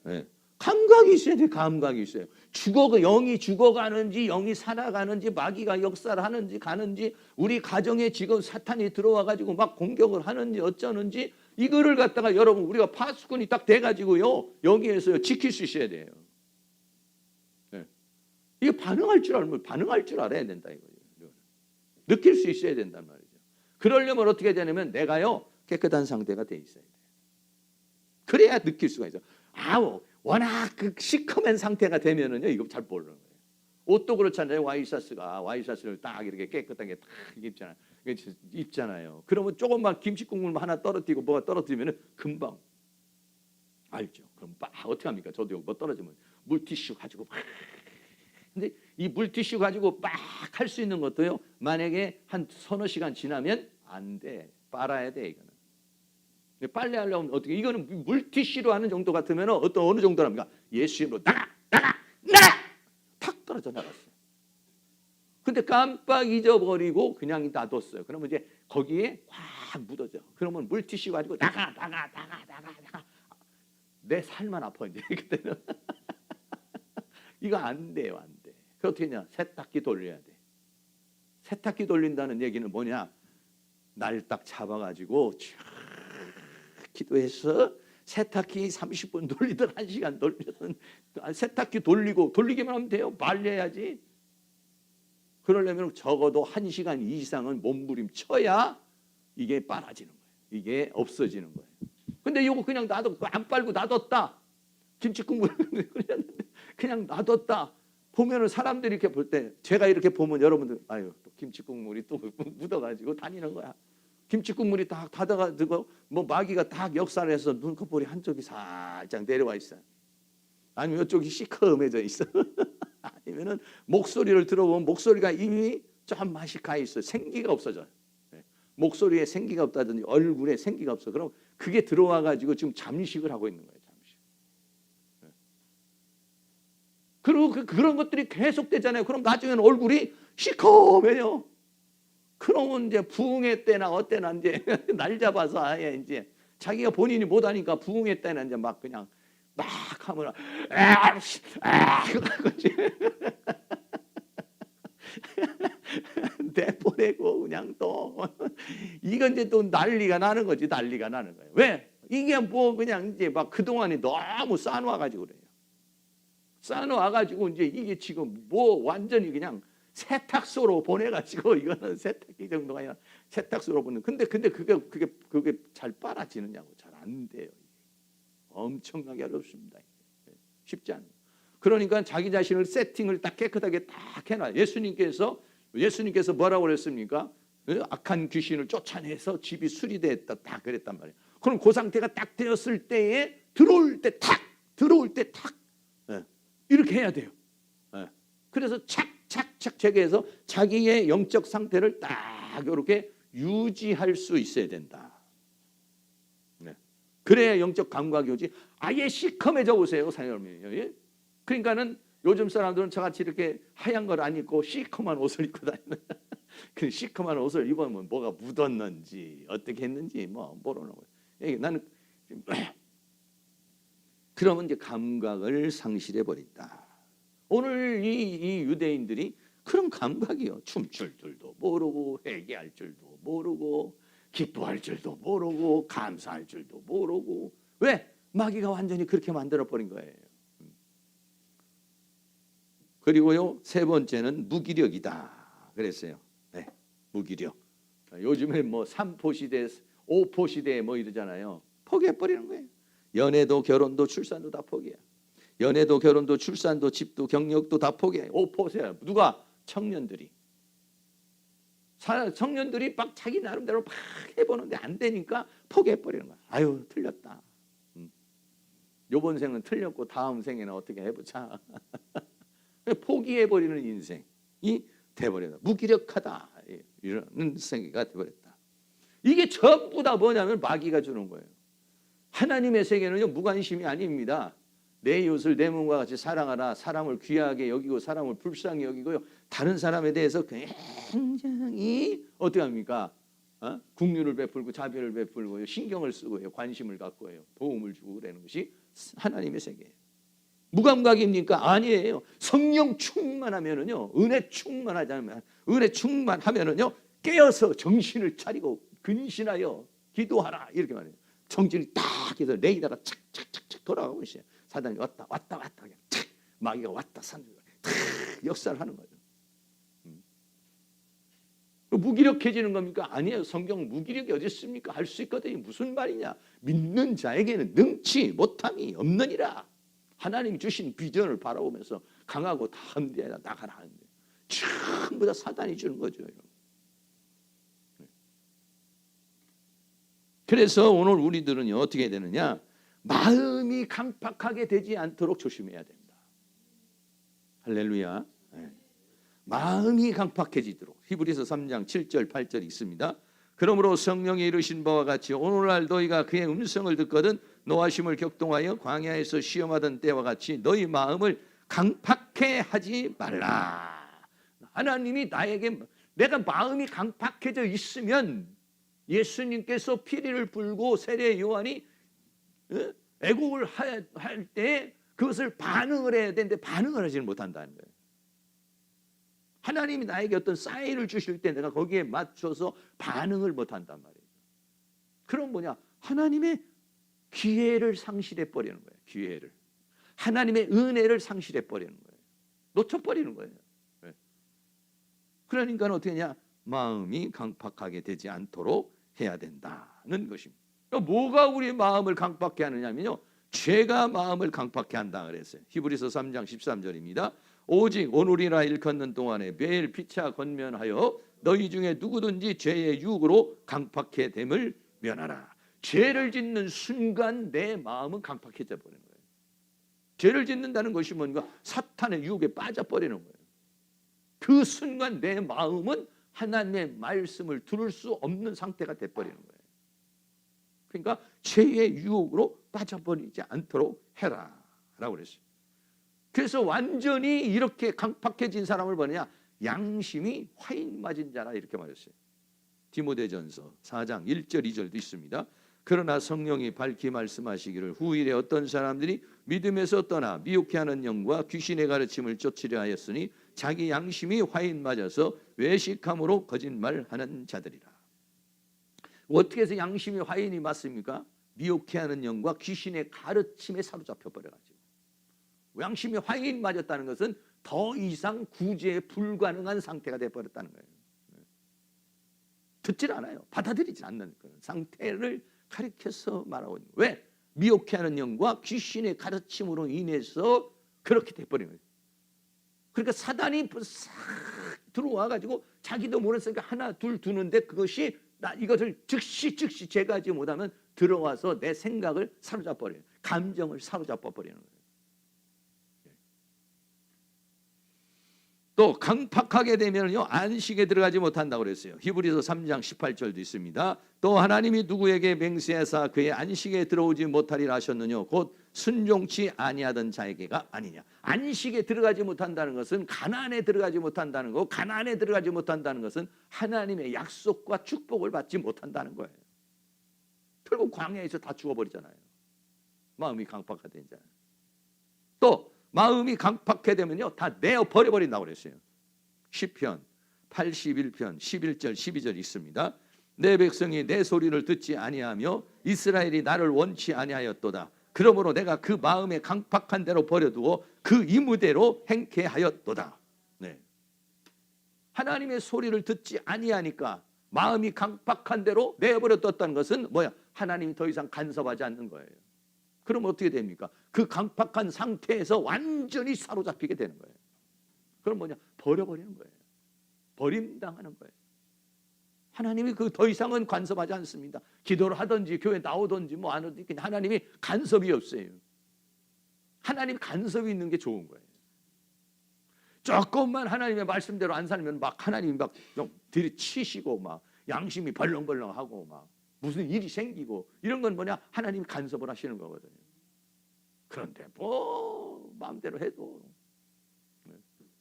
네. 감각이 있어야 돼. 감각이 있어요. 영이 죽어가는지 영이 살아가는지 마귀가 역사를 하는지 가는지 우리 가정에 지금 사탄이 들어와가지고 막 공격을 하는지 어쩌는지 이거를 갖다가 여러분 우리가 파수꾼이 딱 돼가지고요 여기에서 지킬 수 있어야 돼요. 네. 이게 반응할 줄 알아야 된다 이거예요. 느낄 수 있어야 된단 말이죠. 그러려면 어떻게 되냐면 내가요 깨끗한 상태가 돼 있어야 돼요. 그래야 느낄 수가 있어. 워낙 그 시커먼 상태가 되면은요 이거 잘 모르는 거예요. 옷도 그렇잖아요. 와이셔츠를 딱 이렇게 깨끗하게 딱 입잖아요. 그러면 조금만 김치 국물 하나 떨어뜨리고 뭐가 떨어뜨리면은 금방 알죠. 그럼 어떻게 합니까? 저도 뭐 떨어지면 물티슈 가지고 근데 이 물티슈 가지고 막 할 수 있는 것도요. 만약에 한 서너 시간 지나면 안 돼. 빨아야 돼 이거는. 빨래하려면 어떻게? 이거는 물티슈로 하는 정도 같으면 어느 정도랍니까? 예수 이름으로 나가! 탁 떨어져 나갔어요. 근데 깜빡 잊어버리고 그냥 놔뒀어요. 그러면 이제 거기에 확 묻어져. 그러면 물티슈 가지고 나가! 내 살만 아파 이제 그때는. 이거 안 돼요, 안 돼. 그 어떻게 했냐? 세탁기 돌려야 돼. 세탁기 돌린다는 얘기는 뭐냐? 날 딱 잡아가지고 기도해서 세탁기 30분 돌리든 1시간 돌리든 세탁기 돌리기만 하면 돼요. 말려야지. 그러려면 적어도 1시간 이상은 몸부림쳐야 이게 빨아지는 거예요. 이게 없어지는 거예요. 근데 이거 그냥 안 빨고 놔뒀다. 김치국물 그냥 놔뒀다. 보면은 사람들이 이렇게 볼 때 제가 이렇게 보면 여러분들 또 김치국물이 또 묻어가지고 다니는 거야. 김치국물이 딱 닫아가지고 뭐 마귀가 딱 역사를 해서 눈꺼풀이 한쪽이 살짝 내려와 있어요. 아니면 이쪽이 시커매져 있어. 아니면은 목소리를 들어보면 목소리가 이미 좀 맛이 가 있어. 생기가 없어져. 목소리에 생기가 없다든지 얼굴에 생기가 없어. 그럼 그게 들어와가지고 지금 잠식을 하고 있는 거예요. 잠식. 그리고 그런 것들이 계속되잖아요. 그럼 나중에는 얼굴이 시커매요. 그러면 이제 부흥회 때나 어때나 이제 날 잡아서 아예 이제 자기가 본인이 못하니까 부흥회 때는 이제 막 그냥 막 하면 내보내고 그냥 또 이건 이제 또 난리가 나는 거지. 난리가 나는 거예요. 왜? 이게 뭐 그냥 이제 막 그동안에 너무 쌓아놔가지고 그래요. 쌓아놔가지고 이제 이게 지금 뭐 완전히 그냥 세탁소로 보내가지고 이거는 세탁기 정도가 아니라 세탁소로 보내. 근데 그게 잘 빨아지느냐고 잘 안 돼요. 엄청나게 어렵습니다. 쉽지 않아요. 그러니까 자기 자신을 세팅을 딱 깨끗하게 딱 해놔. 예수님께서 뭐라고 그랬습니까? 악한 귀신을 쫓아내서 집이 수리됐다 딱 그랬단 말이에요. 그럼 그 상태가 딱 되었을 때에 들어올 때 탁 이렇게 해야 돼요. 그래서 착착착 체계해서 자기의 영적 상태를 딱 이렇게 유지할 수 있어야 된다. 그래야 영적 감각이 오지. 아예 시커매져 보세요, 사장님. 그러니까는 요즘 사람들은 저같이 이렇게 하얀 걸 안 입고 시커먼 옷을 입고 다니는. 그 시커먼 옷을 입으면 뭐가 묻었는지 어떻게 했는지 뭐 모르는 거예요. 나는 그러면 이제 감각을 상실해 버린다. 오늘 이 유대인들이 그런 감각이요. 춤출 줄도 모르고 회개할 줄도 모르고 기뻐할 줄도 모르고 감사할 줄도 모르고. 왜? 마귀가 완전히 그렇게 만들어 버린 거예요. 그리고요, 세 번째는 무기력이다 그랬어요. 네, 무기력. 요즘에 뭐 3포 시대, 5포 시대 뭐 이러잖아요. 포기해 버리는 거예요. 연애도 결혼도 출산도 다 포기해. 연애도 결혼도 출산도 집도 경력도 다 포기해. 5포세요. 누가? 청년들이. 청년들이 막 자기 나름대로 막 해보는데 안 되니까 포기해 버리는 거야. 아유, 틀렸다. 요번 생은 틀렸고 다음 생에는 어떻게 해보자. 포기해 버리는 인생이 돼버렸다. 무기력하다 이런 생기가 돼버렸다. 이게 전부 다 뭐냐면 마귀가 주는 거예요. 하나님의 세계는요, 무관심이 아닙니다. 내 이웃을 내 몸과 같이 사랑하라. 사람을 귀하게 여기고 사람을 불쌍히 여기고요. 다른 사람에 대해서 굉장히 어떻게 합니까? 국률을 베풀고 자비를 베풀고요. 신경을 쓰고요. 관심을 갖고요. 도움을 주고 그러는 것이 하나님의 세계예요. 무감각입니까? 아니에요. 성령 충만하면은요. 은혜 충만하면은요. 깨어서 정신을 차리고 근신하여 기도하라. 이렇게 말해요. 정신이 딱 해서 레이더가 착착착착 돌아가고 있어요. 사단이 왔다 그냥 착 마귀가 왔다 산다 역사를 하는 거죠. 무기력해지는 겁니까? 아니에요. 성경 무기력이 어디 있습니까? 할 수 있거든요. 무슨 말이냐? 믿는 자에게는 능치 못함이 없느니라. 하나님이 주신 비전을 바라보면서 강하고 담대히 나가라 하는데 전부 다 사단이 주는 거죠. 그래서 오늘 우리들은요, 어떻게 해야 되느냐? 마음이 강팍하게 되지 않도록 조심해야 된다. 할렐루야. 네. 마음이 강팍해지도록. 히브리서 3장 7절 8절이 있습니다. 그러므로 성령이 이르신 바와 같이 오늘날 너희가 그의 음성을 듣거든 노하심을 격동하여 광야에서 시험하던 때와 같이 너희 마음을 강팍해 하지 말라. 하나님이 나에게 내가 마음이 강팍해져 있으면 예수님께서 피리를 불고 세례 요한이 애국을 할 때 그것을 반응을 해야 되는데 반응을 하지는 못한다는 거예요. 하나님이 나에게 어떤 사인을 주실 때 내가 거기에 맞춰서 반응을 못한단 말이에요. 그럼 뭐냐? 하나님의 기회를 상실해 버리는 거예요. 기회를. 하나님의 은혜를 상실해 버리는 거예요. 놓쳐버리는 거예요. 그러니까 어떻게 하냐? 마음이 강팍하게 되지 않도록 해야 된다는 것입니다. 그러니까 뭐가 우리 마음을 강팍해 하느냐면요, 죄가 마음을 강팍해 한다 그랬어요. 히브리서 3장 13절입니다. 오직 오늘이라 일컫는 동안에 매일 피차 권면하여 너희 중에 누구든지 죄의 유혹으로 강팍해 됨을 면하라. 죄를 짓는 순간 내 마음은 강팍해져 버리는 거예요. 죄를 짓는다는 것이 뭔가? 사탄의 유혹에 빠져버리는 거예요. 그 순간 내 마음은 하나님의 말씀을 들을 수 없는 상태가 돼버리는 거예요. 그러니까 죄의 유혹으로 빠져버리지 않도록 해라 라고 그랬어요. 그래서 완전히 이렇게 강팍해진 사람을 뭐냐? 양심이 화인 맞은 자라 이렇게 말했어요. 디모데전서 4장 1절 2절도 있습니다. 그러나 성령이 밝히 말씀하시기를 후일에 어떤 사람들이 믿음에서 떠나 미혹해 하는 영과 귀신의 가르침을 쫓으려 하였으니 자기 양심이 화인 맞아서 외식함으로 거짓말하는 자들이라. 어떻게 해서 양심이 화인이 맞습니까? 미혹해 하는 영과 귀신의 가르침에 사로잡혀 버려가지고. 양심이 화인 맞았다는 것은 더 이상 구제 불가능한 상태가 되어버렸다는 거예요. 듣질 않아요. 받아들이지 않는 그런 상태를 가리켜서 말하고 있는 거예요. 왜? 미혹해 하는 영과 귀신의 가르침으로 인해서 그렇게 돼버린 거예요. 그러니까 사단이 싹 들어와가지고 자기도 모르니까 하나 둘 두는데 그것이 나 이것을 즉시 제거하지 못하면 들어와서 내 생각을 사로잡아 버려요. 감정을 사로잡아 버리는 거예요. 또 강팍하게 되면요 안식에 들어가지 못한다고 그랬어요. 히브리서 3장 18절도 있습니다. 또 하나님이 누구에게 맹세하사 그의 안식에 들어오지 못하리라 하셨느냐 곧 순종치 아니하던 자에게가 아니냐. 안식에 들어가지 못한다는 것은 가나안에 들어가지 못한다는 거고, 가나안에 들어가지 못한다는 것은 하나님의 약속과 축복을 받지 못한다는 거예요. 결국 광야에서 다 죽어버리잖아요. 마음이 강팍하된 자. 또 마음이 강팍해 되면요 다 내어 버려버린다고 그랬어요. 시편 81편 11절 12절 있습니다. 내 백성이 내 소리를 듣지 아니하며 이스라엘이 나를 원치 아니하였도다. 그러므로 내가 그 마음에 강팍한 대로 버려두고 그 이무대로 행케 하였도다. 네. 하나님의 소리를 듣지 아니하니까 마음이 강팍한 대로 내버려뒀다는 것은 뭐야? 하나님이 더 이상 간섭하지 않는 거예요. 그럼 어떻게 됩니까? 그 강팍한 상태에서 완전히 사로잡히게 되는 거예요. 그럼 뭐냐? 버려버리는 거예요. 버림당하는 거예요. 하나님이 그 더 이상은 간섭하지 않습니다. 기도를 하든지 교회 나오든지 뭐 안 하든지 하나님이 간섭이 없어요. 하나님 간섭이 있는 게 좋은 거예요. 조금만 하나님의 말씀대로 안 살면 막 하나님이 막 들이치시고 막 양심이 벌렁벌렁하고 막 무슨 일이 생기고 이런 건 뭐냐? 하나님이 간섭을 하시는 거거든요. 그런데 뭐 마음대로 해도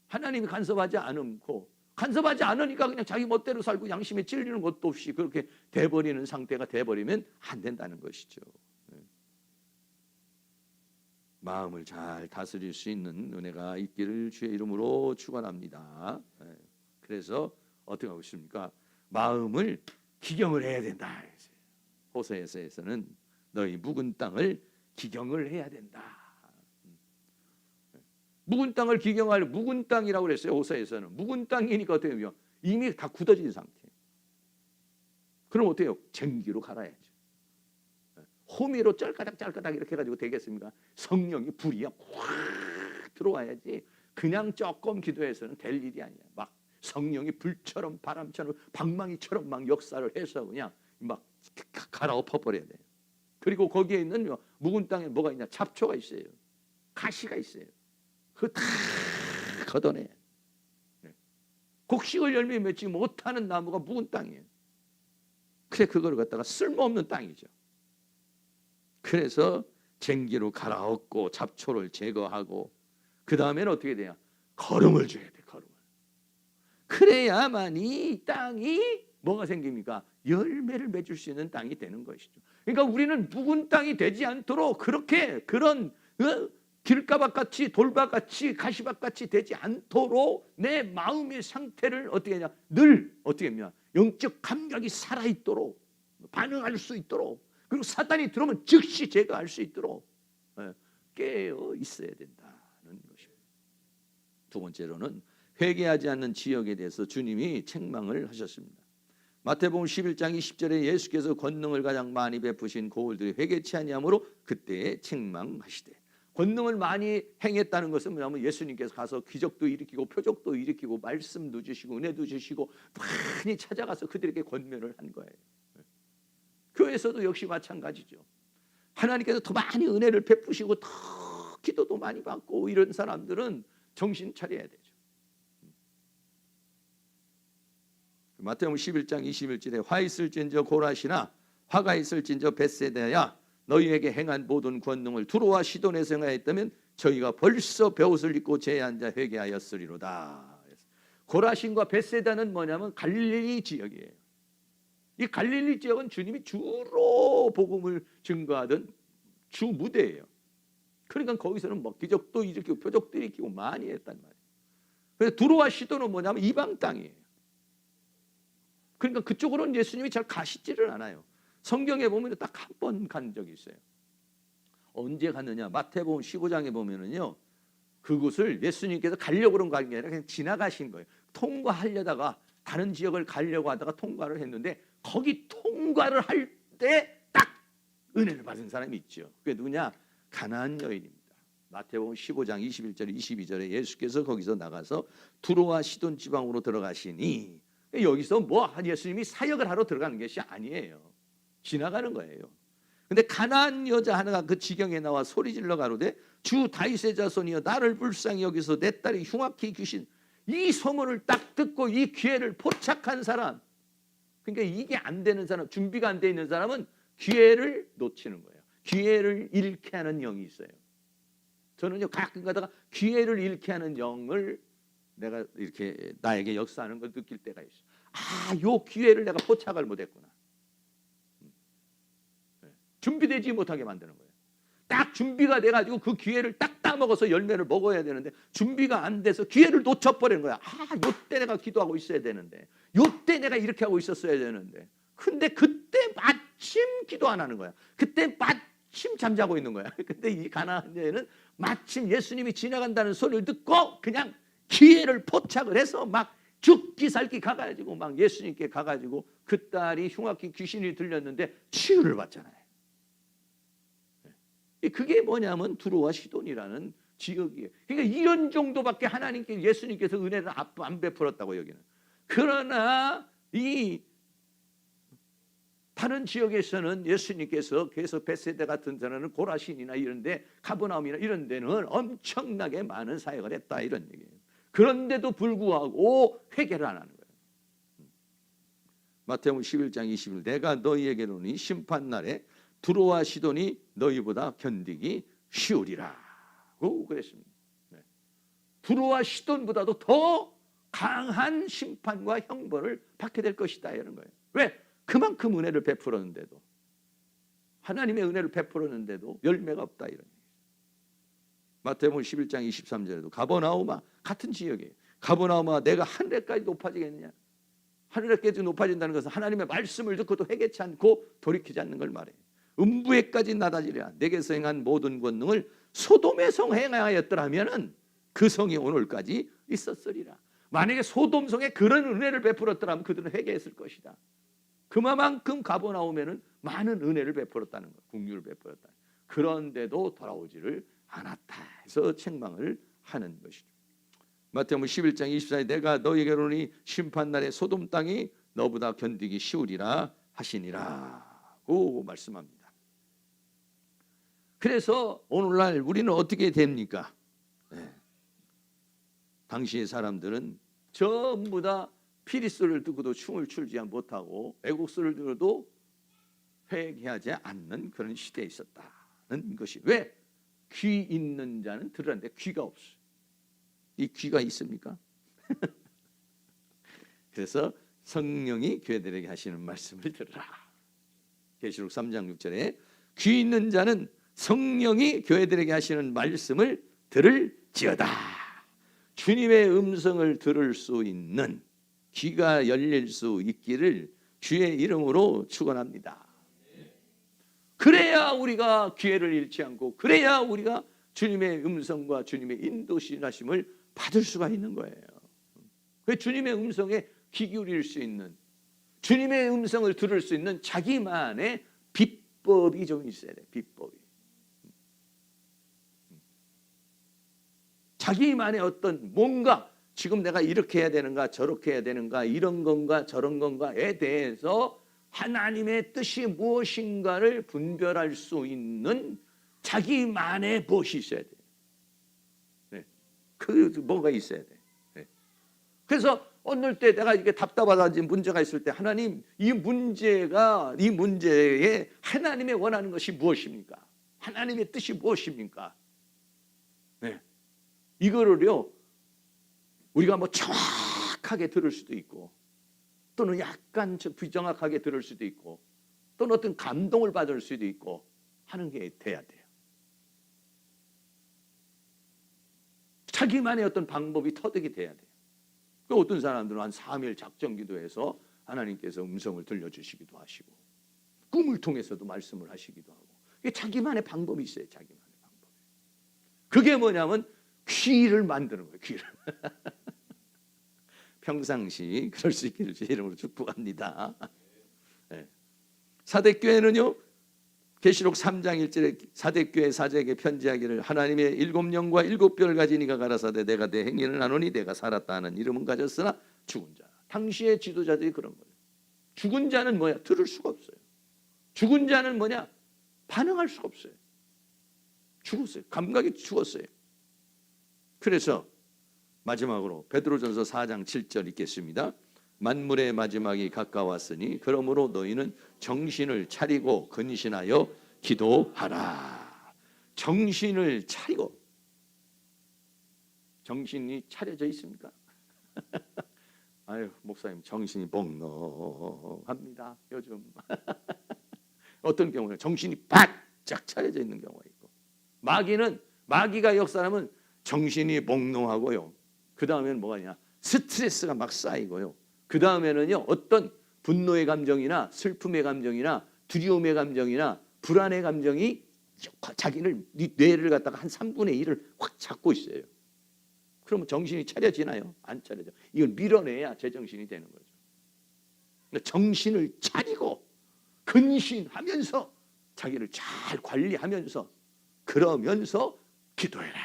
하나님이 간섭하지 않고 간섭하지 않으니까 그냥 자기 멋대로 살고 양심에 찔리는 것도 없이 그렇게 돼버리는 상태가 돼버리면 안 된다는 것이죠. 마음을 잘 다스릴 수 있는 은혜가 있기를 주의 이름으로 축원합니다. 그래서 어떻게 하고 있습니까? 마음을 기경을 해야 된다. 호세아서에서는 너희 묵은 땅을 기경을 해야 된다. 묵은 땅을 기경할 묵은 땅이라고 그랬어요. 호세아서는 묵은 땅이니까 어떻게 해요? 이미 다 굳어진 상태. 그럼 어떻게 해요? 쟁기로 갈아야죠. 호미로 짤까닥 이렇게 해가지고 되겠습니까? 성령이 불이 확 들어와야지. 그냥 조금 기도해서는 될 일이 아니야. 막 성령이 불처럼 바람처럼 방망이처럼 막 역사를 해서 그냥 막 갈아엎어 버려야 돼요. 그리고 거기에 있는 묵은 땅에 뭐가 있냐? 잡초가 있어요. 가시가 있어요. 그거 다 걷어내. 곡식을 열매 맺지 못하는 나무가 묵은 땅이에요. 그래 그걸 갖다가 쓸모없는 땅이죠. 그래서 쟁기로 갈아엎고 잡초를 제거하고 그 다음에는 어떻게 돼요? 거름을 줘야 돼. 거름을. 그래야만 이 땅이 뭐가 생깁니까? 열매를 맺을 수 있는 땅이 되는 것이죠. 그러니까 우리는 묵은 땅이 되지 않도록 그렇게 그런 길가밭같이 돌밭같이 가시밭같이 되지 않도록 내 마음의 상태를 어떻게 하냐? 늘 어떻게 하냐? 영적 감각이 살아있도록 반응할 수 있도록 그리고 사단이 들어오면 즉시 제거할 수 있도록 깨어 있어야 된다는 것입니다. 두 번째로는 회개하지 않는 지역에 대해서 주님이 책망을 하셨습니다. 마태복음 11장 20절에 예수께서 권능을 가장 많이 베푸신 고을들이 회개치 아니하므로 그때에 책망하시되 권능을 많이 행했다는 것은 뭐냐면 예수님께서 가서 기적도 일으키고 표적도 일으키고 말씀도 주시고 은혜도 주시고 많이 찾아가서 그들에게 권면을 한 거예요. 교회에서도 역시 마찬가지죠. 하나님께서 더 많이 은혜를 베푸시고 더 기도도 많이 받고 이런 사람들은 정신 차려야 되죠. 마태복음 11장 21절에 화 있을진저 고라시나 화가 있을진저 벳세다야 너희에게 행한 모든 권능을 두로와 시돈에서 행하였다면 저희가 벌써 벼옷을 입고 제에 앉아 회개하였으리로다. 고라신과 벳세다는 뭐냐면 갈릴리 지역이에요. 이 갈릴리 지역은 주님이 주로 복음을 증거하던 주 무대예요. 그러니까 거기서는 뭐 기적도 일으키고 표적도 일으키고 많이 했단 말이에요. 그래서 두로와 시도는 뭐냐면 이방 땅이에요. 그러니까 그쪽으로는 예수님이 잘 가시지를 않아요. 성경에 보면 딱 한 번 간 적이 있어요. 언제 갔느냐? 마태복음 15장에 보면은요, 그곳을 예수님께서 가려고 그런 거 아니라 그냥 지나가신 거예요. 통과하려다가 다른 지역을 가려고 하다가 통과를 했는데 거기 통과를 할 때 딱 은혜를 받은 사람이 있죠. 그게 누구냐? 가나안 여인입니다. 마태복음 15장 21절 22절에 예수께서 거기서 나가서 두로와 시돈 지방으로 들어가시니, 여기서 뭐 예수님이 사역을 하러 들어가는 것이 아니에요. 지나가는 거예요. 근데 가나안 여자 하나가 그 지경에 나와 소리질러 가로되 주 다윗의 자손이여 나를 불쌍히 여기서 내 딸이 흉악히 귀신. 이 소문을 딱 듣고 이 기회를 포착한 사람, 그러니까 이게 안 되는 사람, 준비가 안 돼 있는 사람은 기회를 놓치는 거예요. 기회를 잃게 하는 영이 있어요. 저는요 가끔 가다가 기회를 잃게 하는 영을 내가 이렇게 나에게 역사하는 걸 느낄 때가 있어요. 아, 요 기회를 내가 포착을 못했구나. 준비되지 못하게 만드는 거예요. 딱 준비가 돼가지고 그 기회를 딱 따먹어서 열매를 먹어야 되는데 준비가 안 돼서 기회를 놓쳐버리는 거야. 아, 요때 내가 기도하고 있어야 되는데, 요때 내가 이렇게 하고 있었어야 되는데, 근데 그때 마침 기도 안 하는 거야. 그때 마침 잠자고 있는 거야. 근데 이 가나안 여인은 마침 예수님이 지나간다는 소리를 듣고 그냥 기회를 포착을 해서 막 죽기 살기 가가지고 막 예수님께 가가지고 그 딸이 흉악히 귀신이 들렸는데 치유를 받잖아요. 그게 뭐냐면 두로와 시돈이라는 지역이에요. 그러니까 이런 정도밖에 하나님께 예수님께서 은혜를 안 베풀었다고 여기는. 그러나 이 다른 지역에서는 예수님께서 계속 베세다 같은 데는 고라신이나 이런데 가버나움이나 이런 데는 엄청나게 많은 사역을 했다 이런 얘기예요. 그런데도 불구하고 회개를 안 하는 거예요. 마태복음 11장 21절 내가 너희에게로니 심판날에 두로와 시돈이 너희보다 견디기 쉬우리라고 그랬습니다. 네. 두로와 시돈보다도 더 강한 심판과 형벌을 받게 될 것이다 이런 거예요. 왜? 그만큼 은혜를 베풀었는데도, 하나님의 은혜를 베풀었는데도 열매가 없다 이런 얘기예요. 마태복음 11장 23절에도 가버나움아, 같은 지역이에요. 가버나움아 내가 하늘에까지 높아지겠느냐? 하늘에까지 높아진다는 것은 하나님의 말씀을 듣고도 회개치 않고 돌이키지 않는 걸 말해요. 음부에까지 낮아지랴. 내게서 행한 모든 권능을 소돔의 성 행하였더라면 그 성이 오늘까지 있었으리라. 만약에 소돔 성에 그런 은혜를 베풀었더라면 그들은 회개했을 것이다. 그만큼 가버나움에는 많은 은혜를 베풀었다는 것, 긍휼을 베풀었다. 그런데도 돌아오지를 않았다 해서 책망을 하는 것이죠. 마태복음 11장 24절에 내가 너희에게로니 심판날에 소돔 땅이 너보다 견디기 쉬우리라 하시니라고 말씀합니다. 그래서 오늘날 우리는 어떻게 됩니까? 네. 당시의 사람들은 전부 다 피리소리를 듣고도 춤을 추지 못하고 애국소리를 들어도 회개하지 않는 그런 시대에 있었다는 것이. 왜? 귀 있는 자는 들으는데 귀가 없어요. 이 귀가 있습니까? 그래서 성령이 교회들에게 하시는 말씀을 들으라. 계시록 3장 6절에 귀 있는 자는 성령이 교회들에게 하시는 말씀을 들을지어다. 주님의 음성을 들을 수 있는 귀가 열릴 수 있기를 주의 이름으로 축원합니다. 그래야 우리가 기회를 잃지 않고, 그래야 우리가 주님의 음성과 주님의 인도하심을 받을 수가 있는 거예요. 그 주님의 음성에 귀 기울일 수 있는, 주님의 음성을 들을 수 있는 자기만의 비법이 좀 있어야 돼요. 비법이. 자기만의 어떤 뭔가 지금 내가 이렇게 해야 되는가 저렇게 해야 되는가 이런 건가 저런 건가에 대해서 하나님의 뜻이 무엇인가를 분별할 수 있는 자기만의 무엇이 있어야 돼요. 네. 그 뭐가 있어야 돼요. 네. 그래서 어느 때 내가 이게 답답하다든지 문제가 있을 때 하나님 이 문제에 하나님의 원하는 것이 무엇입니까? 하나님의 뜻이 무엇입니까? 네. 이거를요 우리가 뭐 정확하게 들을 수도 있고 또는 약간 부정확하게 들을 수도 있고 또는 어떤 감동을 받을 수도 있고 하는 게 돼야 돼요. 자기만의 어떤 방법이 터득이 돼야 돼요. 어떤 사람들은 한 3일 작정기도해서 하나님께서 음성을 들려주시기도 하시고 꿈을 통해서도 말씀을 하시기도 하고 자기만의 방법이 있어요. 자기만의 방법. 그게 뭐냐면 귀를 만드는 거예요. 귀를. 평상시 그럴 수 있기를 제 이름으로 축복합니다. 네. 사대교회는요. 계시록 3장 1절에 사대교회 사제에게 편지하기를 하나님의 7영과 7뼈를 가진 이가 가라사대 내가 내 행위를 하노니 내가 살았다 하는 이름은 가졌으나 죽은 자. 당시의 지도자들이 그런 거예요. 죽은 자는 뭐야? 들을 수가 없어요. 죽은 자는 뭐냐? 반응할 수가 없어요. 죽었어요. 감각이 죽었어요. 그래서 마지막으로 베드로전서 4장 7절 읽겠습니다. 만물의 마지막이 가까웠으니 그러므로 너희는 정신을 차리고 근신하여 기도하라. 정신을 차리고. 정신이 차려져 있습니까? 아유, 목사님 정신이 멍멍합니다 요즘. 어떤 경우는 정신이 바짝 차려져 있는 경우가 있고, 마귀가 역사하면 정신이 몽롱하고요. 그 다음에는 뭐가 있냐? 스트레스가 막 쌓이고요. 그 다음에는요, 어떤 분노의 감정이나 슬픔의 감정이나 두려움의 감정이나 불안의 감정이 자기를 뇌를 갖다가 한 3분의 1을 확 잡고 있어요. 그러면 정신이 차려지나요? 안 차려져. 이걸 밀어내야 제정신이 되는 거죠. 그러니까 정신을 차리고 근신하면서 자기를 잘 관리하면서 그러면서 기도해라.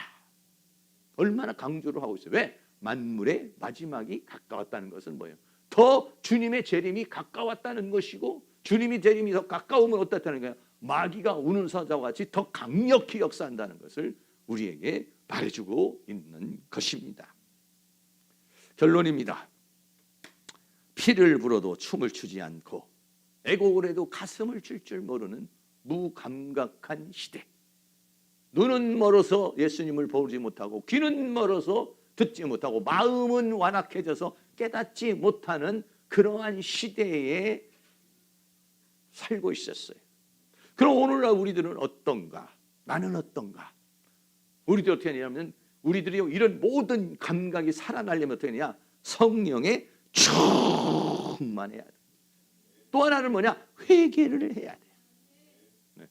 얼마나 강조를 하고 있어요. 왜? 만물의 마지막이 가까웠다는 것은 뭐예요? 더 주님의 재림이 가까웠다는 것이고, 주님의 재림이 더 가까우면 어떻다는 거예요? 마귀가 우는 사자와 같이 더 강력히 역사한다는 것을 우리에게 말해주고 있는 것입니다. 결론입니다. 피를 불어도 춤을 추지 않고 애곡을 해도 가슴을 칠 줄 모르는 무감각한 시대. 눈은 멀어서 예수님을 보지 못하고 귀는 멀어서 듣지 못하고 마음은 완악해져서 깨닫지 못하는 그러한 시대에 살고 있었어요. 그럼 오늘날 우리들은 어떤가? 나는 어떤가? 우리들이 어떻게 하냐면 우리들이 이런 모든 감각이 살아나려면 어떻게 하냐? 성령에 충만해야 돼. 또 하나는 뭐냐? 회개를 해야 돼.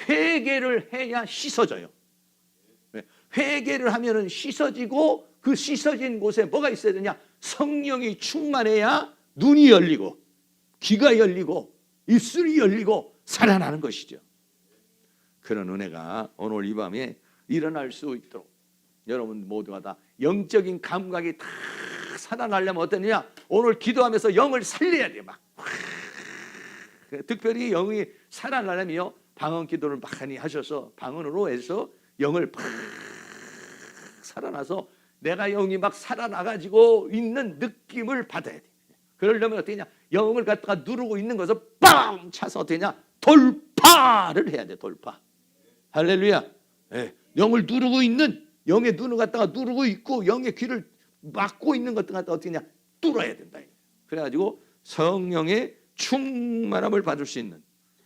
회개를 해야 씻어져요. 회개를 하면은 씻어지고 그 씻어진 곳에 뭐가 있어야 되냐? 성령이 충만해야 눈이 열리고 귀가 열리고 입술이 열리고 살아나는 것이죠. 그런 은혜가 오늘 이 밤에 일어날 수 있도록 여러분 모두가 다 영적인 감각이 다 살아나려면 어떠느냐? 오늘 기도하면서 영을 살려야 돼. 막 특별히 영이 살아나려면요, 방언 기도를 많이 하셔서 방언으로 해서 영을 팍 살아나서 내가 영이 막 살아나가지고 있는 느낌을 받아야 돼. 그러려면 어떻게 하냐? 영을 갖다가 누르고 있는 것을 빵 차서 어떻게 하냐? 돌파를 해야 돼. 돌파. 할렐루야. 네. 영을 누르고 있는, 영의 눈을 갖다가 누르고 있고 영의 귀를 막고 있는 것들 갖다가 어떻게 하냐? 뚫어야 된다. 그래가지고 성령의 충만함을 받을 수 있는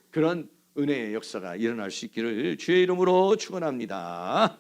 그런 은혜의 역사가 일어날 수 있기를 주의 이름으로 축원합니다.